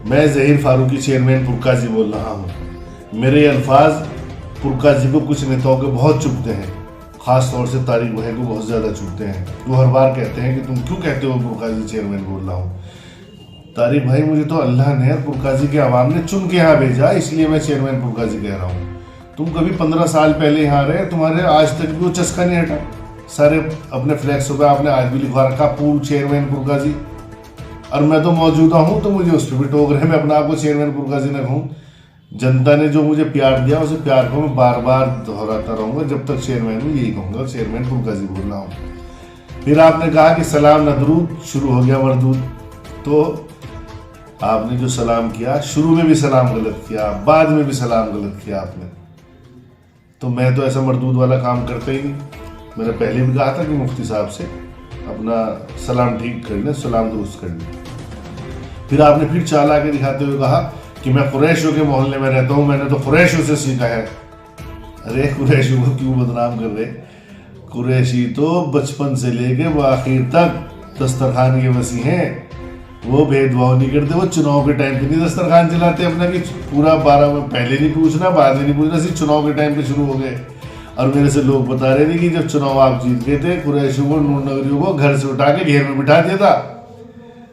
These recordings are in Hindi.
मैं ज़हीर फारूकी चेयरमैन पुरकाजी बोल रहा हूँ। मेरे अल्फाज पुरकाजी को कुछ नेताओं के बहुत चुभते हैं, ख़ास तौर से तारिक भाई को बहुत ज़्यादा चुभते हैं। वो हर बार कहते हैं कि तुम क्यों कहते हो पुरकाजी चेयरमैन बोल रहा हूँ। तारिक भाई, मुझे तो अल्लाह ने और पुरकाजी के आवाम ने चुन के यहाँ भेजा, इसलिए मैं चेयरमैन पुरकाजी कह रहा हूँ। तुम कभी 15 साल पहले यहाँ रहे, तुम्हारे आज तक भी वो चस्का नहीं हटा। सारे अपने फ्लैक्सों पर आपने आज भी लिखवा रखा पूर्व चेयरमैन पुरकाजी, और मैं तो मौजूदा हूँ तो मुझे उस पर भी टोक रहे। मैं अपने आप को चेयरमैन पुरकाजी न कहूँ। जनता ने जो मुझे प्यार दिया, उसे प्यार को मैं बार बार दोहराता रहूँगा। जब तक चेयरमैन हूँ यही कहूँगा, चेयरमैन पुरकाजी बोल रहा हूँ। फिर आपने कहा कि सलाम नदरूद, शुरू हो गया मरदूद। तो आपने जो सलाम किया, शुरू में भी सलाम गलत किया, बाद में भी सलाम गलत किया आपने। तो मैं तो ऐसा मरदूद वाला काम करता ही नहीं। मैंने पहले भी कहा था कि मुफ्ती साहब से अपना सलाम ठीक कर लें, सलाम दुरुस्त कर लें। फिर आपने फिर चाल आके दिखाते हुए कहा कि मैं कुरैशियों के मोहल्ले में रहता हूँ, मैंने तो कुरैशियों से सीखा है। अरे कुरैशियों को क्यों बदनाम कर रहे? कुरैशी तो बचपन से लेके वो आखिर तक दस्तरखान के वसी हैं। वो भेदभाव नहीं करते। वो चुनाव के टाइम पे नहीं दस्तरखान चलाते अपना कि पूरा 12 में पहले नहीं पूछना, बाद में नहीं पूछना, सिर्फ चुनाव के टाइम पे शुरू हो गए। और मेरे से लोग बता रहे थे कि जब चुनाव आप जीत गए थे, कुरैशियों को, नूर नगरियों को घर से उठा के घेर में बिठा दिया था।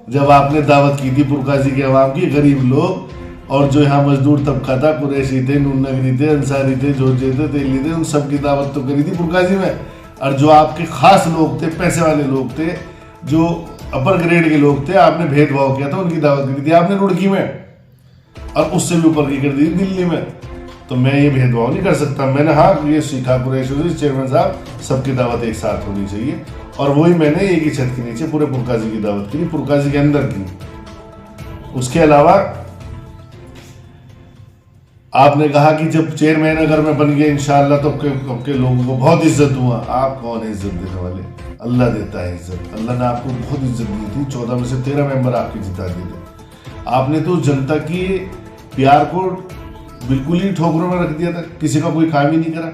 जब आपने दावत की थी पुरकाजी के अवाम की, गरीब लोग और जो यहाँ मजदूर तबका था, कुरैशी थे, नूर नगरी थे, अंसारी थे, जोजे थे, तेली थे, उन सब की दावत तो करी थी पुरकाजी में। और जो आपके खास लोग थे, पैसे वाले लोग थे, जो अपर ग्रेड के लोग थे, आपने भेदभाव किया था, उनकी दावत करी थी आपने रुड़की में, और उससे भी ऊपर की कर दी दिल्ली में। तो मैं ये भेदभाव नहीं कर सकता। मैंने हाँ ये सीखा कुरैशियों से, चेयरमैन साहब सबकी दावत एक साथ होनी चाहिए, और वही मैंने एक ही छत के नीचे पूरे पुरकाजी की दावत की, पुरकाजी के अंदर की। उसके अलावा आपने कहा कि जब चेयरमैन अगर मैं बन गया इंशाअल्लाह तो आपके लोगों को बहुत इज्जत दूंगा। आप कौन है इज्जत देने वाले? अल्लाह देता है इज्जत। अल्लाह ने आपको बहुत इज्जत दी थी। 14 में से 13 मेंबर आपके जिता दिए थे। आपने तो जनता की प्यार को बिल्कुल ही ठोकरों में रख दिया था, किसी का कोई काम ही नहीं करा।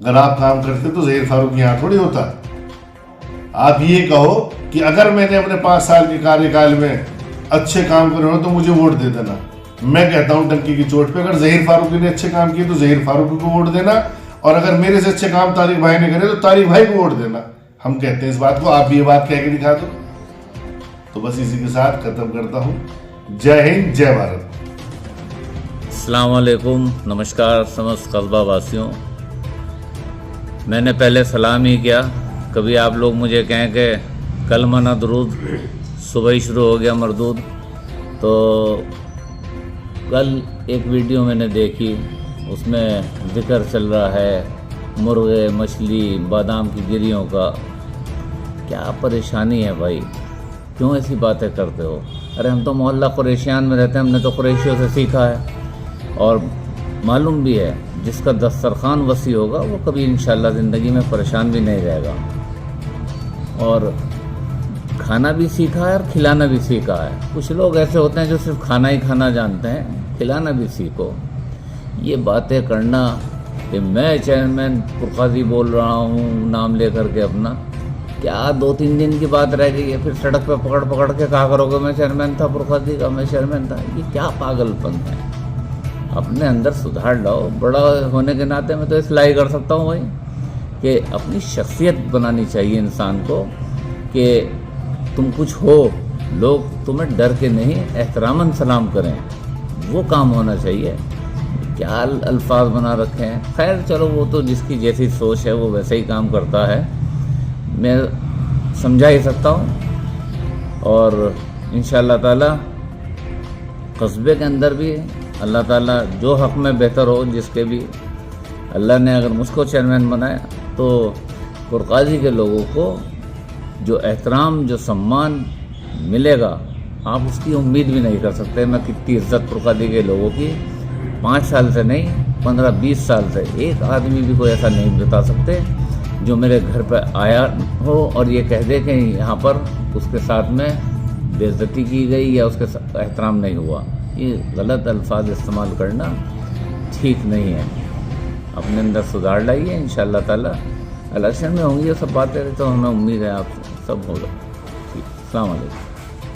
अगर आप काम करते तो ज़हीर फारूकी यहाँ थोड़ी होता। आप ये कहो कि अगर मैंने अपने 5 साल के कार्यकाल में अच्छे काम करे हो तो मुझे वोट दे देना। मैं कहता हूँ टंकी की चोट पे, अगर ज़हीर फारूकी ने अच्छे काम किए तो ज़हीर फारूकी को वोट देना, और अगर मेरे से अच्छे काम तारिक भाई ने करे तो तारिक भाई को वोट देना। हम कहते हैं इस बात को, आप भी ये बात कह के दिखा दो। तो बस इसी के साथ खत्म करता हूँ। जय हिंद, जय भारत। अस्सलाम वालेकुम, नमस्कार समस्त कस्बा वासियों। मैंने पहले सलाम ही किया। कभी आप लोग मुझे कहें कि कलमा ना दुरूद, सुबह ही शुरू हो गया मरदूद। तो कल एक वीडियो मैंने देखी, उसमें जिक्र चल रहा है मुर्गे, मछली, बादाम की गिरियों का। क्या परेशानी है भाई, क्यों ऐसी बातें करते हो? अरे हम तो मोहल्ला कुरैशियान में रहते हैं, हमने तो कुरैशियों से सीखा है, और मालूम भी है जिसका दस्तरखान वसी होगा वो कभी इंशाअल्लाह ज़िंदगी में परेशान भी नहीं रहेगा। और खाना भी सीखा है और खिलाना भी सीखा है। कुछ लोग ऐसे होते हैं जो सिर्फ खाना ही खाना जानते हैं, खिलाना भी सीखो। ये बातें करना कि मैं चेयरमैन पुरकाजी बोल रहा हूँ नाम लेकर के अपना, क्या 2-3 दिन की बात रह गई है? फिर सड़क पे पकड़ पकड़ के कहा करोगे मैं चेयरमैन था पुरकाजी का, मैं चेयरमैन था। ये क्या पागलपन है? अपने अंदर सुधार लाओ। बड़ा होने के नाते मैं तो इसलिए कर सकता हूँ भाई कि अपनी शख्सियत बनानी चाहिए इंसान को, कि तुम कुछ हो, लोग तुम्हें डर के नहीं एहतरामन सलाम करें, वो काम होना चाहिए। क्या अल्फाज बना रखे हैं। खैर चलो, वो तो जिसकी जैसी सोच है वो वैसे ही काम करता है, मैं समझा ही सकता हूँ। और इंशाअल्लाह ताला कस्बे के अंदर भी अल्लाह ताला जो हक़ में बेहतर हो, जिसके भी, अल्लाह ने अगर मुझको चेयरमैन बनाया तो पुरकाजी के लोगों को जो एहतराम, जो सम्मान मिलेगा, आप उसकी उम्मीद भी नहीं कर सकते। मैं कितनी इज्जत पुरकाजी के लोगों की 5 साल से नहीं, 15-20 साल से एक आदमी भी कोई ऐसा नहीं बता सकते जो मेरे घर पर आया हो और ये कह दे कि यहाँ पर उसके साथ में बेइज्जती की गई या उसके एहतराम नहीं हुआ। ये गलत अल्फाज इस्तेमाल करना ठीक नहीं है। अपने अंदर सुधार लाइए, इंशाअल्लाह ताला इलेक्शन में होंगी ये सब बातें, तो हमें उम्मीद है आप सब होगा। ठीक, अस्सलाम वालेकुम।